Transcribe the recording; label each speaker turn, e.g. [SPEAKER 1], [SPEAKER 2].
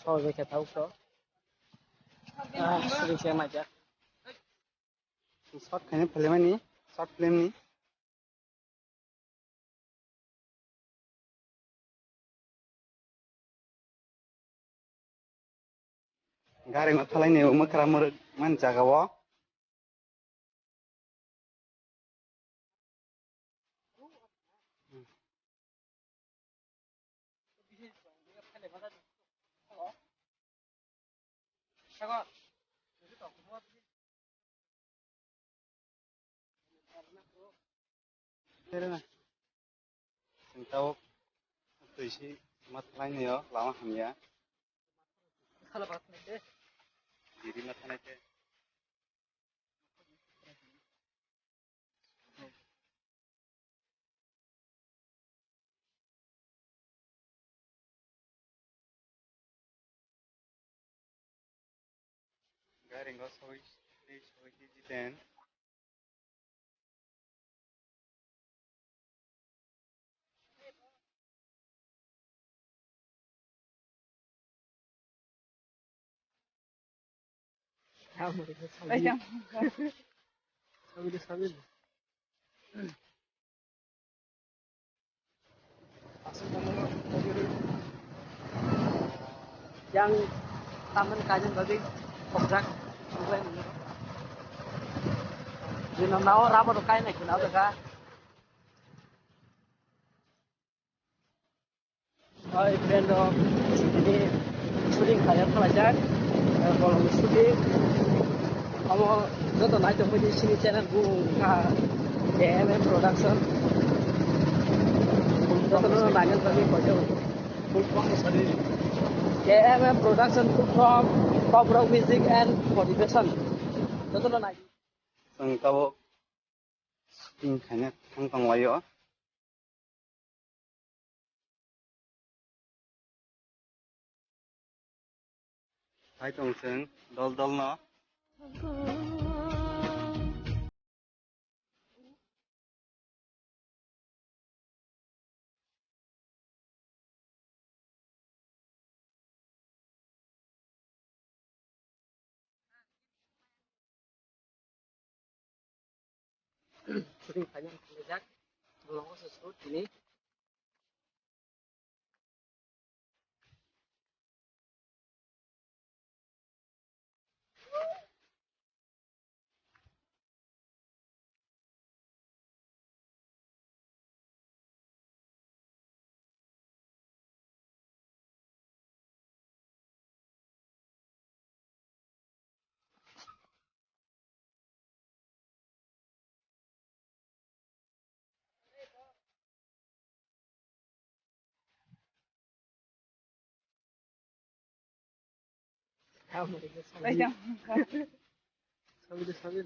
[SPEAKER 1] Sorry kita tahu so. Sering saya macam.
[SPEAKER 2] Short kayaknya film ini, short film ini. Garing ngathalai nih, umur man jagawa. Tahu tu isi mathalai nih yo, lama hamnya.
[SPEAKER 1] Kalau pakai deh.
[SPEAKER 2] Diri mathalai teh. Garing nggak sois jiten.
[SPEAKER 1] Kamu itu sambil. Sambil. Yang taman kajen tadi pokrak juga ini. Di nanaw ramo do kain naik nanaw daga. Oh, friend do ini shooting kayak pelajar. Kalau shooting, kamu jodoh naik tuh di sini channel gua KMM Production. Jodoh naik tadi pojok. Full from sorry. KMM Production full from Top Rock Music and Motivation. Jodoh naik.
[SPEAKER 2] Sang tahu shooting kayaknya tang wayo. Hai tongsen, dol no.
[SPEAKER 1] Shooting kayak pelajar. Belum sesuatu ini. আমার এদিকে
[SPEAKER 3] তাই না?
[SPEAKER 1] ছবি তো ছবি